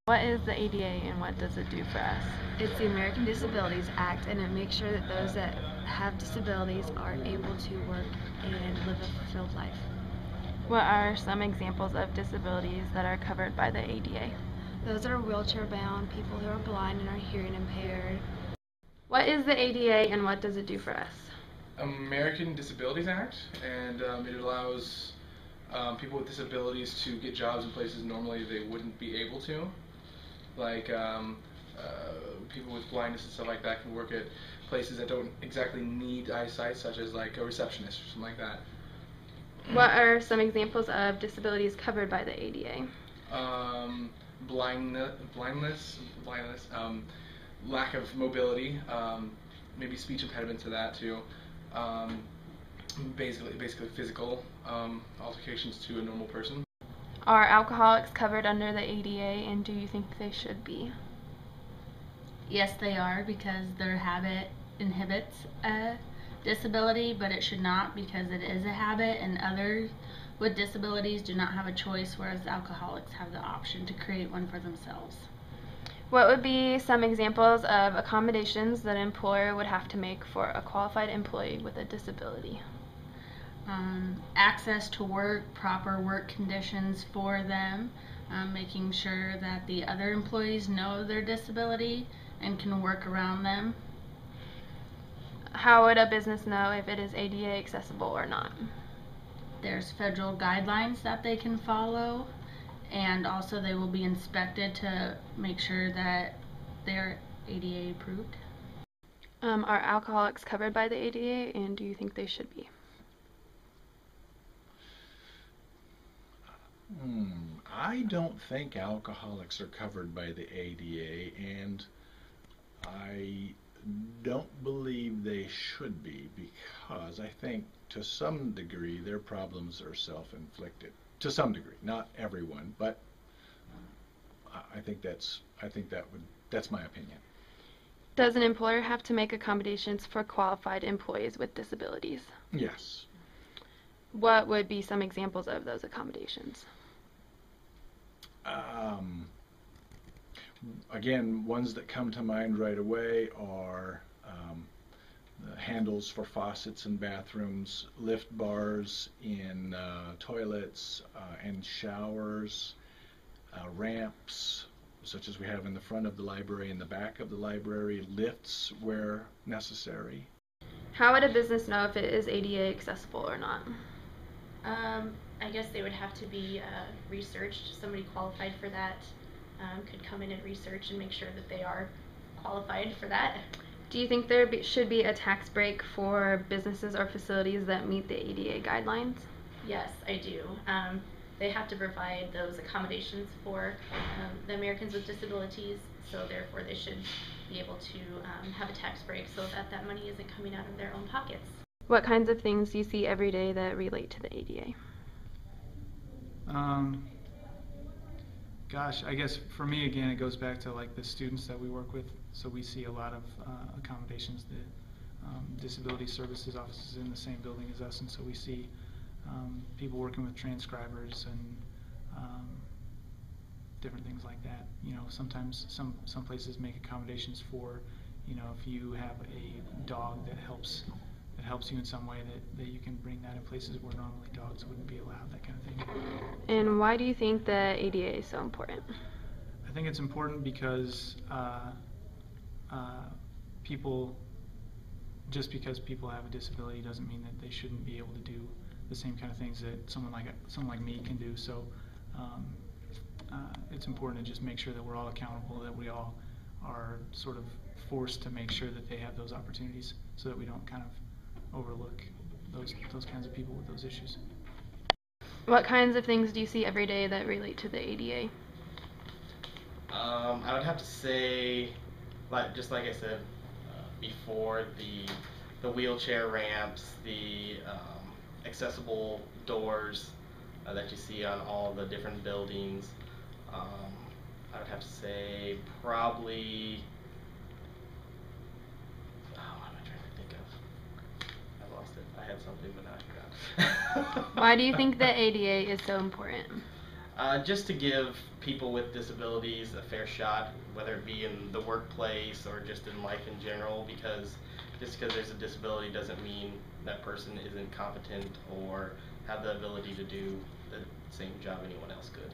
What is the ADA and what does it do for us? It's the American Disabilities Act, and it makes sure that those that have disabilities are able to work and live a fulfilled life. What are some examples of disabilities that are covered by the ADA? Those that are wheelchair bound, people who are blind and are hearing impaired. What is the ADA and what does it do for us? American Disabilities Act, and it allows people with disabilities to get jobs in places normally they wouldn't be able to. Like people with blindness and stuff like that can work at places that don't exactly need eyesight, such as like a receptionist or something like that. What are some examples of disabilities covered by the ADA? Blindness, lack of mobility, maybe speech impediment to that too. Basically physical altercations to a normal person. Are alcoholics covered under the ADA, and do you think they should be? Yes, they are, because their habit inhibits a disability, but it should not, because it is a habit, and others with disabilities do not have a choice, whereas alcoholics have the option to create one for themselves. What would be some examples of accommodations that an employer would have to make for a qualified employee with a disability? Access to work, proper work conditions for them, making sure that the other employees know their disability and can work around them. How would a business know if it is ADA accessible or not? There's federal guidelines that they can follow, and also they will be inspected to make sure that they're ADA approved. Are alcoholics covered by the ADA, and do you think they should be? I don't think alcoholics are covered by the ADA, and I don't believe they should be, because I think to some degree their problems are self-inflicted. To some degree, not everyone, but that's my opinion. Does an employer have to make accommodations for qualified employees with disabilities? Yes. What would be some examples of those accommodations? Again, ones that come to mind right away are the handles for faucets in bathrooms, lift bars in toilets and showers, ramps, such as we have in the front of the library and the back of the library, lifts where necessary. How would a business know if it is ADA accessible or not? I guess they would have to be researched. Somebody qualified for that could come in and research and make sure that they are qualified for that. Do you think there should be a tax break for businesses or facilities that meet the ADA guidelines? Yes, I do. They have to provide those accommodations for the Americans with disabilities, so therefore they should be able to have a tax break so that that money isn't coming out of their own pockets. What kinds of things do you see every day that relate to the ADA? Gosh, I guess for me, again, it goes back to like the students that we work with. So we see a lot of accommodations. The disability services office is in the same building as us, and so we see people working with transcribers and different things like that. You know, sometimes some places make accommodations for, you know, if you have a dog that helps you in some way, that you can bring that in places where normally dogs wouldn't be allowed, that kind of thing. And why do you think the ADA is so important? I think it's important because just because people have a disability doesn't mean that they shouldn't be able to do the same kind of things that someone like me can do. So it's important to just make sure that we're all accountable, that we all are sort of forced to make sure that they have those opportunities, so that we don't kind of overlook those kinds of people with those issues. What kinds of things do you see every day that relate to the ADA? I would have to say, just like I said before, the wheelchair ramps, the accessible doors that you see on all the different buildings. I would have to say probably. I had something, but now I forgot. Why do you think the ADA is so important? Just to give people with disabilities a fair shot, whether it be in the workplace or just in life in general, because just because there's a disability doesn't mean that person isn't competent or have the ability to do the same job anyone else could.